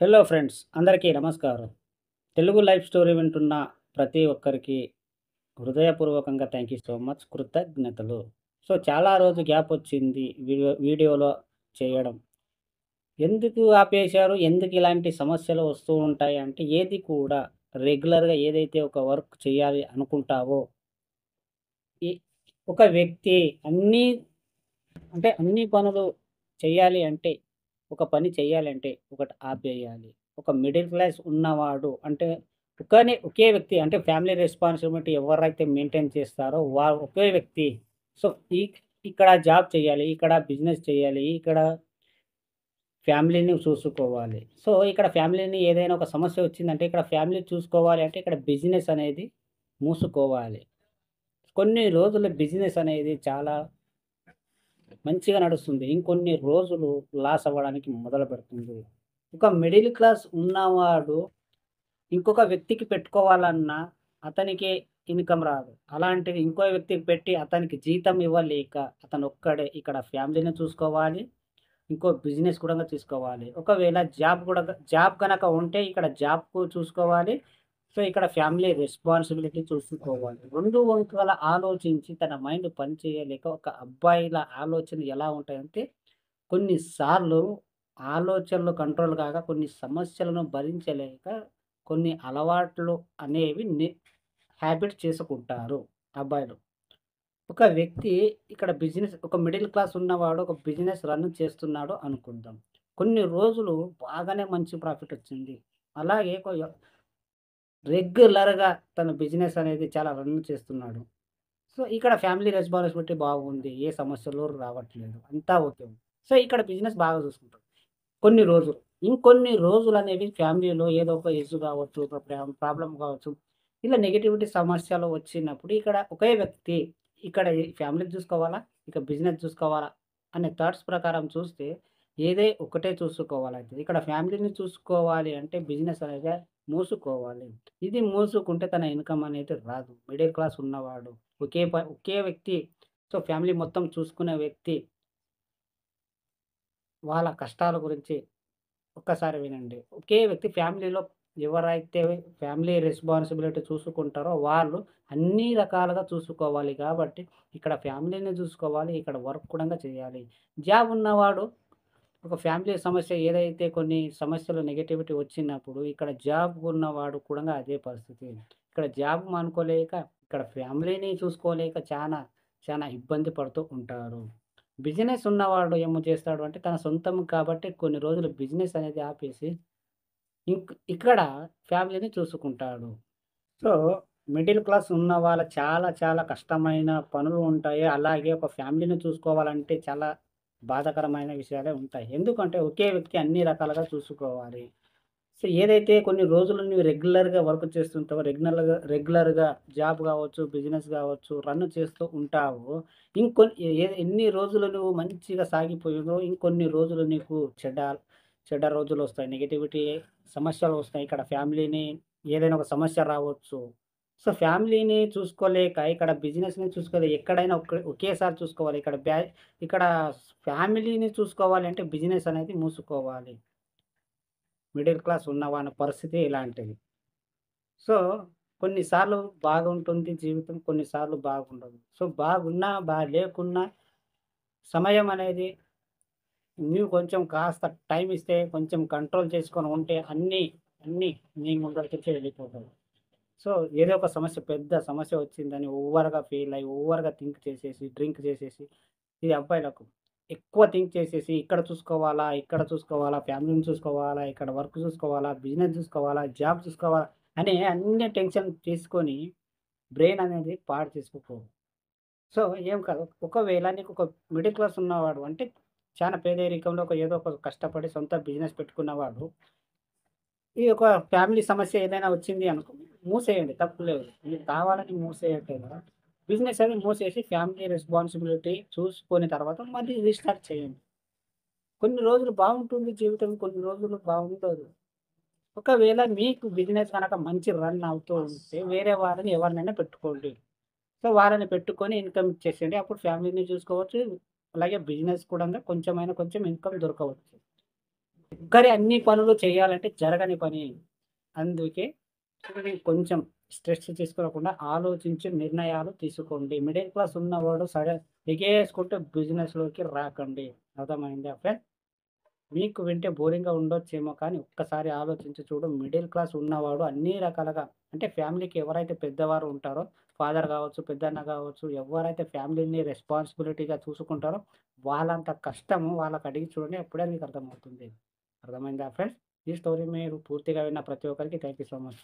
Hello friends, అందరికీ నమస్కారం. Telugu life story వింటున్న ప్రతి ఒక్కరికి హృదయపూర్వకంగా థ్యాంక్ యూ సో మచ్. కృతజ్ఞతలు. చాలా రోజు గ్యాప్ వచ్చింది వీడియోలో చేయడం. ఎందుకు ఆపేశారు? ఎందుకు ఇలాంటి సమస్యలు వస్తూ ఉంటాయి అంటే, ఏది కూడా రెగ్యులర్‌గా ఏదైతే ఒక వర్క్ చేయాలి అనుకుంటావో, ఈ ఒక వ్యక్తి అన్నీ అన్ని పనులు చేయాలి అంటే, ఒక పని చేయాలంటే ఒకటి ఆపేయాలి. ఒక మిడిల్ క్లాస్ ఉన్నవాడు అంటే ఒకే వ్యక్తి అంటే ఫ్యామిలీ రెస్పాన్సిబిలిటీ ఎవరైతే మెయింటైన్ చేస్తారో ఒకే వ్యక్తి. సో, ఈ ఇక్కడ జాబ్ చేయాలి, ఇక్కడ బిజినెస్ చేయాలి, ఇక్కడ ఫ్యామిలీని చూసుకోవాలి. ఇక్కడ ఫ్యామిలీని ఏదైనా ఒక సమస్య వచ్చిందంటే ఇక్కడ ఫ్యామిలీ చూసుకోవాలి అంటే ఇక్కడ బిజినెస్ అనేది మూసుకోవాలి. కొన్ని రోజులు బిజినెస్ అనేది చాలా మంచిగా నడుస్తుంది. ఇంకొన్ని రోజులు లాస్ అవ్వడానికి మొదలుపెడుతుంది. ఒక మిడిల్ క్లాస్ ఉన్నవాడు ఇంకొక వ్యక్తికి పెట్టుకోవాలన్నా అతనికి ఇన్‌కమ్ రాదు. అలాంటిది ఇంకో వ్యక్తికి పెట్టి అతనికి జీతం ఇవ్వలేక అతనొక్కడే ఇక్కడ ఫ్యామిలీని చూసుకోవాలి. ఇంకో బిజినెస్ కూడా చూసుకోవాలి. ఒకవేళ జాబ్ గనక ఉంటే ఇక్కడ జాబ్‌కు చూసుకోవాలి. ఇక్కడ ఫ్యామిలీ రెస్పాన్సిబిలిటీ చూసుకోవాలి. 2 వంతుల ఆలోచించి తన మైండ్ పని చేయలేక ఒక అబ్బాయిల ఆలోచన ఎలా ఉంటాయంటే, కొన్ని సార్లు ఆలోచనలు కంట్రోల్ కాక కొన్ని సమస్యలను భరించలేక కొన్ని అలవాట్లు అనేవి హ్యాబిట్ చేసుకుంటారు అబ్బాయిలు. ఒక వ్యక్తి ఇక్కడ ఒక మిడిల్ క్లాస్ ఉన్నవాడు ఒక బిజినెస్ రన్ చేస్తున్నాడు అనుకుందాం. కొన్ని రోజులు బాగానే మంచి ప్రాఫిట్ వచ్చింది. అలాగే రెగ్యులర్‌గా తన బిజినెస్ అనేది చాలా రన్ చేస్తున్నాడు. ఇక్కడ ఫ్యామిలీ రెస్పాన్సిబిలిటీ బాగుంది. ఏ సమస్యలు రావట్లేదు. అంతా ఓకే. ఇక్కడ బిజినెస్ బాగా చూసుకుంటాడు. కొన్ని రోజులు. ఇంకొన్ని రోజులనేవి ఫ్యామిలీలో ఏదో ఒక ఇష్యూ కావచ్చు, ఒక ప్రాబ్లమ్ కావచ్చు. ఇలా నెగటివిటీ సమస్యలు వచ్చినప్పుడు ఇక్కడ ఒకే వ్యక్తి ఇక్కడ ఈ ఫ్యామిలీని చూసుకోవాలా? ఇక బిజినెస్ చూసుకోవాలా? అనే థాట్స్ ప్రకారం చూస్తే ఒకటే చూసుకోవాలయితే. ఇక్కడ ఫ్యామిలీని చూసుకోవాలి అంటే బిజినెస్ అనేది మూసుకోవాలి. ఇది మూసుకుంటే తన ఇన్‌కమ్ అనేది రాదు. మిడిల్ క్లాస్ ఉన్నవాడు ఒకే వ్యక్తి ఫ్యామిలీ మొత్తం చూసుకునే వ్యక్తి వాళ్ళ కష్టాల గురించి ఒక్కసారి వినండి. ఒకే వ్యక్తి ఫ్యామిలీలో ఎవరైతే ఫ్యామిలీ రెస్పాన్సిబిలిటీ చూసుకుంటారో వాళ్ళు అన్ని రకాలుగా చూసుకోవాలి కాబట్టి ఇక్కడ ఫ్యామిలీని చూసుకోవాలి. ఇక్కడ వర్క్ కూడా చేయాలి. జాబ్ ఉన్నవాడు ఒక ఫ్యామిలీ సమస్య ఏదైతే కొన్ని సమస్యలు నెగటివిటీ వచ్చినప్పుడు ఇక్కడ జాబ్ ఉన్నవాడు కూడా అదే పరిస్థితి. ఇక్కడ జాబ్ మానుకోలేక, ఇక్కడ ఫ్యామిలీని చూసుకోలేక చాలా ఇబ్బంది పడుతూ ఉంటారు. బిజినెస్ ఉన్నవాడు ఏమో చేస్తాడు అంటే తన సొంతం కాబట్టి కొన్ని రోజులు బిజినెస్ అనేది ఆపేసి ఇక్కడ ఫ్యామిలీని చూసుకుంటాడు. సో, మిడిల్ క్లాస్ ఉన్న వాళ్ళ చాలా కష్టమైన పనులు ఉంటాయి. అలాగే ఒక ఫ్యామిలీని చూసుకోవాలంటే చాలా బాధాకరమైన విషయాలే ఉంటాయి. ఎందుకంటే ఒకే వ్యక్తి అన్ని రకాలుగా చూసుకోవాలి. ఏదైతే కొన్ని రోజులు నువ్వు రెగ్యులర్‌గా వర్క్ చేస్తుంటావో, రెగ్యులర్‌గా జాబ్ గావచ్చు, బిజినెస్ గావచ్చు రన్ చేస్తూ ఉంటావో, ఎన్ని రోజులు నువ్వు మంచిగా సాగిపోయిందో, ఇంకొన్ని రోజులు నీకు చెడ్డ రోజులొస్తాయి. నెగటివిటీ సమస్యలొస్తాయి. ఇక్కడ ఫ్యామిలీని ఏదైనా ఒక సమస్య రావచ్చు. ఫ్యామిలీని చూసుకోలేక ఇక్కడ బిజినెస్‌ని చూసుకోలేక ఎక్కడైనా ఒకేసారి చూసుకోవాలి. ఇక్కడ ఫ్యామిలీని చూసుకోవాలి అంటే బిజినెస్ అనేది మూసుకోవాలి. మిడిల్ క్లాస్ ఉన్నవాని పరిస్థితి ఇలాంటిది. సో, కొన్నిసార్లు బాగుంటుంది జీవితం, కొన్నిసార్లు బాగుండదు. బాగున్నా, లేకున్నా సమయం అనేది నువ్వు కొంచెం కాస్త టైమ్ ఇస్తే, కొంచెం కంట్రోల్ చేసుకొని ఉంటే అన్నీ నీ ముందరికొచ్చి వెళ్ళిపోతాయి. సో, ఏదో ఒక పెద్ద సమస్య వచ్చిందని ఓవర్‌గా ఫీల్ అయ్యి, ఓవర్‌గా థింక్ చేసేసి, డ్రింక్ చేసేసి ఇది అబ్బాయిలకు. ఎక్కువ థింక్ చేసేసి ఇక్కడ చూసుకోవాలా, ఫ్యామిలీని చూసుకోవాలా, ఇక్కడ వర్క్ చూసుకోవాలా, బిజినెస్ చూసుకోవాలా, జాబ్ చూసుకోవాలా అని అన్ని టెన్షన్ తీసుకొని బ్రెయిన్ అనేది పాడు చేసుకోకు. సో, ఏం కాదు. ఒకవేళ నీకు ఒక మిడిల్ క్లాస్ ఉన్నవాడు అంటే చాలా పేదరికంలో ఏదో ఒక కష్టపడి సొంత బిజినెస్ పెట్టుకున్నవాడు ఈ ఒక ఫ్యామిలీ సమస్య ఏదైనా వచ్చింది అనుకో, మూసేయండి తప్పు లేదు. మీరు కావాలని మూసేయట్లేదు కదా! బిజినెస్ అది మూసేసి ఫ్యామిలీ రెస్పాన్సిబిలిటీ చూసుకొని తర్వాత మళ్ళీ రీస్టార్ట్ చేయండి. కొన్ని రోజులు బావుంటుంది జీవితం, కొన్ని రోజులు బావుండదు. ఒకవేళ మీకు బిజినెస్ గనక మంచి రన్ అవుతూ ఉంటే వేరే వాళ్ళని ఎవరినైనా పెట్టుకోండి. వాళ్ళని పెట్టుకొని ఇన్‌కమ్ ఇచ్చేసేయండి. అప్పుడు ఫ్యామిలీని చూసుకోవచ్చు. అలాగే బిజినెస్ కూడా కొంచెం ఇన్‌కమ్ దొరకవచ్చు. ఒక్కరే అన్ని పనులు చేయాలంటే జరగని పని. అందుకే చూడండి కొంచెం స్ట్రెస్ తీసుకోకుండా ఆలోచించి నిర్ణయాలు తీసుకోండి. మిడిల్ క్లాస్ ఉన్నవాడు ఎగేసుకుంటూ బిజినెస్‌లోకి రాకండి. అర్థమైందా ఫ్రెండ్స్? మీకు వింటే బోరింగ్‌గా ఉండొచ్చేమో కానీ ఒక్కసారి ఆలోచించి చూడు. మిడిల్ క్లాస్ ఉన్నవాడు అన్ని రకాలుగా అంటే ఫ్యామిలీకి ఎవరైతే పెద్దవారు ఉంటారో ఫాదర్ కావచ్చు, పెద్దన్న కావచ్చు, ఎవరైతే ఫ్యామిలీని రెస్పాన్సిబిలిటీగా చూసుకుంటారో వాళ్ళంత కష్టము వాళ్ళకి అడిగి చూడండి. అప్పుడే మీకు అర్థమవుతుంది. అర్థమైందా ఫ్రెండ్స్? ఈ స్టోరీ మీరు పూర్తిగా విన్న ప్రతి ఒక్కరికి థాంక్ యూ సో మచ్.